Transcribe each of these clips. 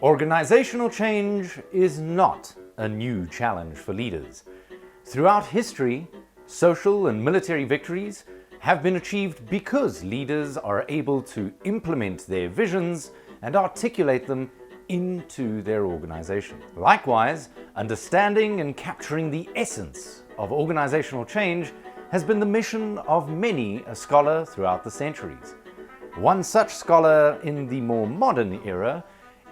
Organizational change is not a new challenge for leaders. Throughout history, social and military victories have been achieved because leaders are able to implement their visions and articulate them into their organization. Likewise, understanding and capturing the essence of organizational change has been the mission of many a scholar throughout the centuries. One such scholar in the more modern era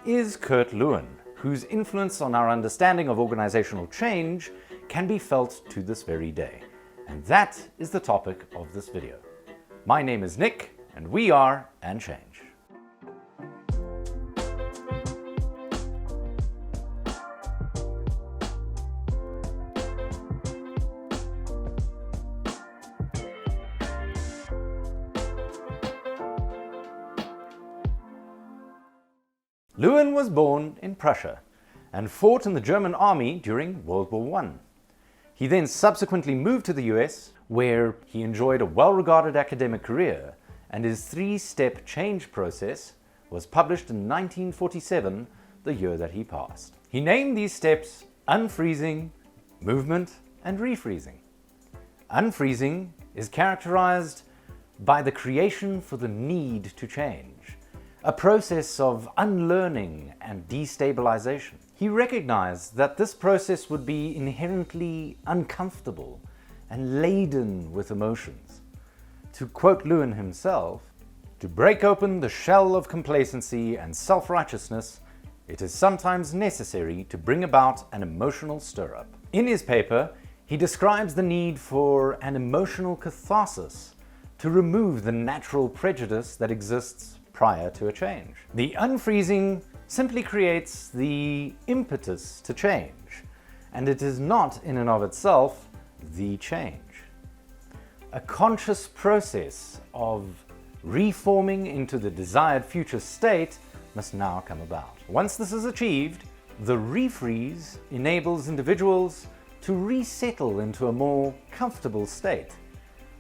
is Lewin, whose influence on our understanding of organizational change can be felt to this very day. And that is the topic of this video. My name is Nick, and we are And Change. Lewin was born in Prussia and fought in the German army during World War I. He then subsequently moved to the US, where he enjoyed a well-regarded academic career, and his three-step change process was published in 1947, the year that he passed. He named these steps unfreezing, movement, and refreezing. Unfreezing is characterized by the creation for the need to change, a process of unlearning and destabilization. He recognized that this process would be inherently uncomfortable and laden with emotions. To quote Lewin himself, "To break open the shell of complacency and self-righteousness, it is sometimes necessary to bring about an emotional stir-up." In his paper, he describes the need for an emotional catharsis to remove the natural prejudice that exists prior to a change. The unfreezing simply creates the impetus to change, and it is not in and of itself the change. A conscious process of reforming into the desired future state must now come about. Once this is achieved, the refreeze enables individuals to resettle into a more comfortable state,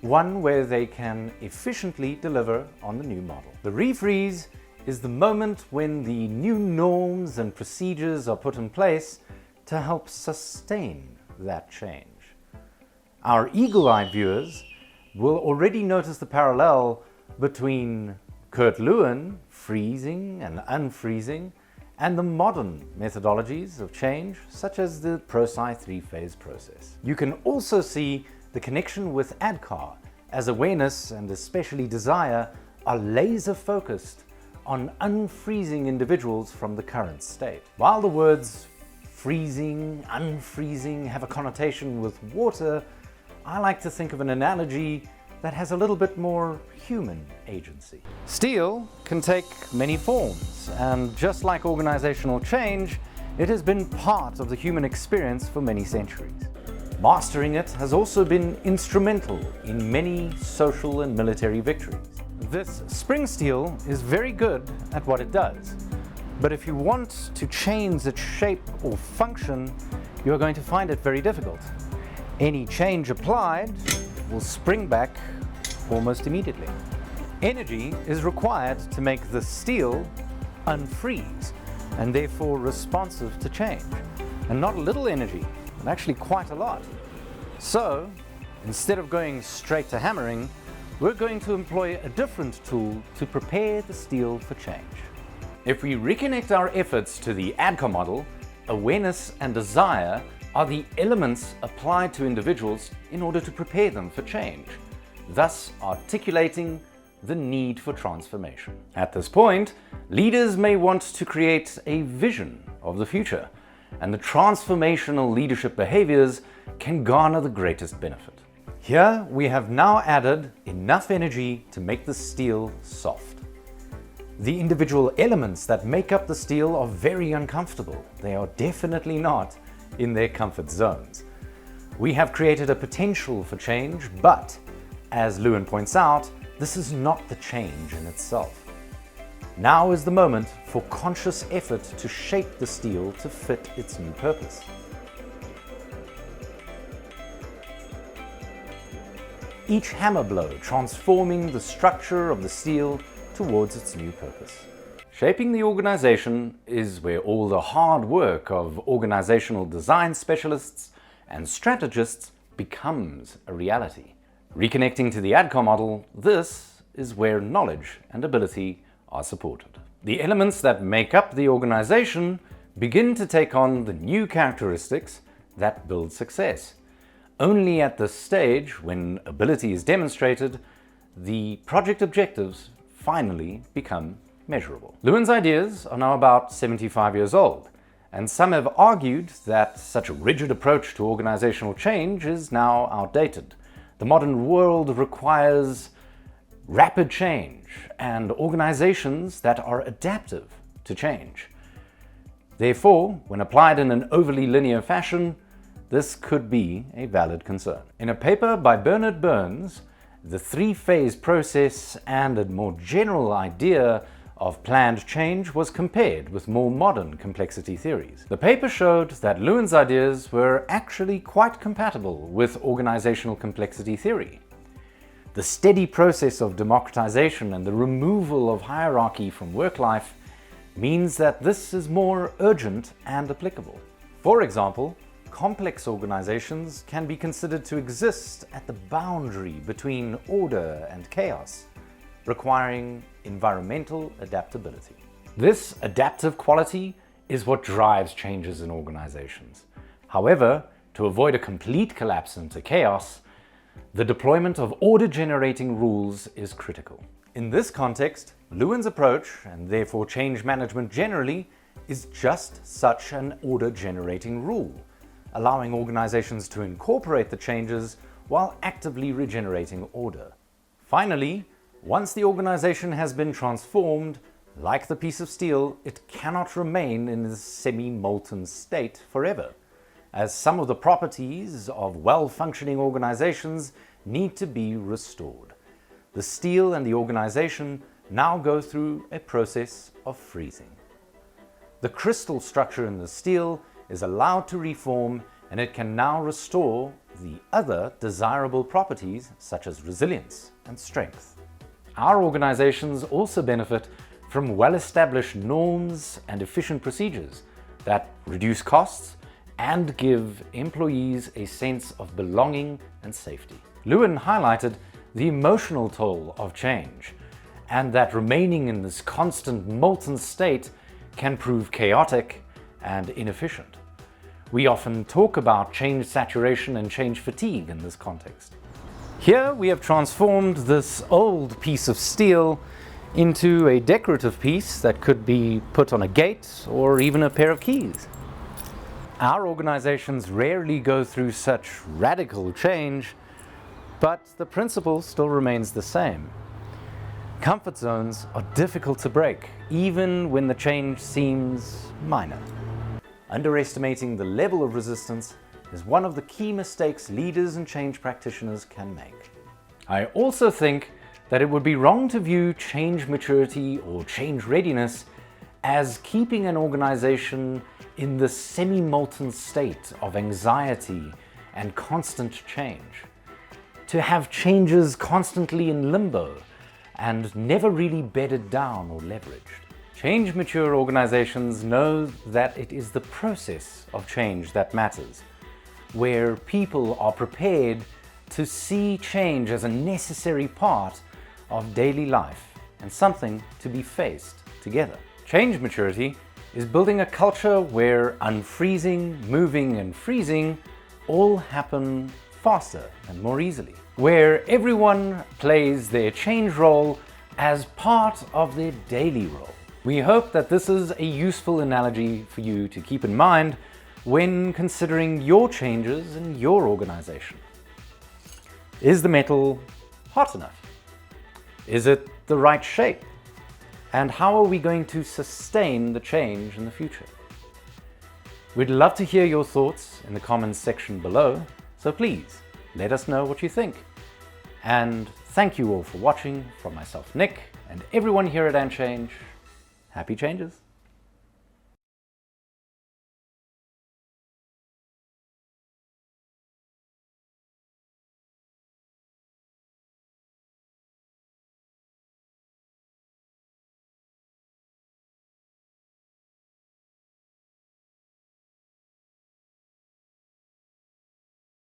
one where they can efficiently deliver on the new model. The refreeze is the moment when the new norms and procedures are put in place to help sustain that change. Our eagle-eyed viewers will already notice the parallel between Lewin freezing and unfreezing and the modern methodologies of change, such as the Prosci three-phase process. You can also see the connection with ADKAR, as awareness and especially desire are laser-focused on unfreezing individuals from the current state. While the words freezing, unfreezing have a connotation with water, I like to think of an analogy that has a little bit more human agency. Steel can take many forms, and just like organizational change, it has been part of the human experience for many centuries. Mastering it has also been instrumental in many social and military victories. This spring steel is very good at what it does, but if you want to change its shape or function, you're going to find it very difficult. Any change applied will spring back almost immediately. Energy is required to make the steel unfreeze and therefore responsive to change, and not a little energy, and actually quite a lot. So, instead of going straight to hammering, we're going to employ a different tool to prepare the steel for change. If we reconnect our efforts to the ADKAR model, awareness and desire are the elements applied to individuals in order to prepare them for change, thus articulating the need for transformation. At this point, leaders may want to create a vision of the future, and the transformational leadership behaviors can garner the greatest benefit. Here we have now added enough energy to make the steel soft. The individual elements that make up the steel are very uncomfortable. They are definitely not in their comfort zones. We have created a potential for change, but as Lewin points out, this is not the change in itself. Now is the moment for conscious effort to shape the steel to fit its new purpose. Each hammer blow transforming the structure of the steel towards its new purpose. Shaping the organization is where all the hard work of organizational design specialists and strategists becomes a reality. Reconnecting to the ADCOM model, this is where knowledge and ability are supported. The elements that make up the organization begin to take on the new characteristics that build success. Only at this stage, when ability is demonstrated, the project objectives finally become measurable. Lewin's ideas are now about 75 years old, and some have argued that such a rigid approach to organizational change is now outdated. The modern world requires rapid change and organizations that are adaptive to change. Therefore, when applied in an overly linear fashion, this could be a valid concern. In a paper by Bernard Burns, the three-phase process and a more general idea of planned change was compared with more modern complexity theories. The paper showed that Lewin's ideas were actually quite compatible with organizational complexity theory. The steady process of democratization and the removal of hierarchy from work life means that this is more urgent and applicable. For example, complex organizations can be considered to exist at the boundary between order and chaos, requiring environmental adaptability. This adaptive quality is what drives changes in organizations. However, to avoid a complete collapse into chaos, the deployment of order-generating rules is critical. In this context, Lewin's approach, and therefore change management generally, is just such an order-generating rule, allowing organizations to incorporate the changes while actively regenerating order. Finally, once the organization has been transformed, like the piece of steel, it cannot remain in this semi-molten state forever, as some of the properties of well-functioning organizations need to be restored. The steel and the organization now go through a process of freezing. The crystal structure in the steel is allowed to reform, and it can now restore the other desirable properties such as resilience and strength. Our organizations also benefit from well-established norms and efficient procedures that reduce costs and give employees a sense of belonging and safety. Lewin highlighted the emotional toll of change, and that remaining in this constant molten state can prove chaotic and inefficient. We often talk about change saturation and change fatigue in this context. Here we have transformed this old piece of steel into a decorative piece that could be put on a gate or even a pair of keys. Our organizations rarely go through such radical change, but the principle still remains the same. Comfort zones are difficult to break, even when the change seems minor. Underestimating the level of resistance is one of the key mistakes leaders and change practitioners can make. I also think that it would be wrong to view change maturity or change readiness as keeping an organization in the semi-molten state of anxiety and constant change. To have changes constantly in limbo and never really bedded down or leveraged. Change mature organizations know that it is the process of change that matters, where people are prepared to see change as a necessary part of daily life and something to be faced together. Change maturity is building a culture where unfreezing, moving, and freezing all happen faster and more easily, where everyone plays their change role as part of their daily role. We hope that this is a useful analogy for you to keep in mind when considering your changes in your organization. Is the metal hot enough? Is it the right shape? And how are we going to sustain the change in the future? We'd love to hear your thoughts in the comments section below, so please let us know what you think. And thank you all for watching. From myself, Nick, and everyone here at AndChange, happy changes!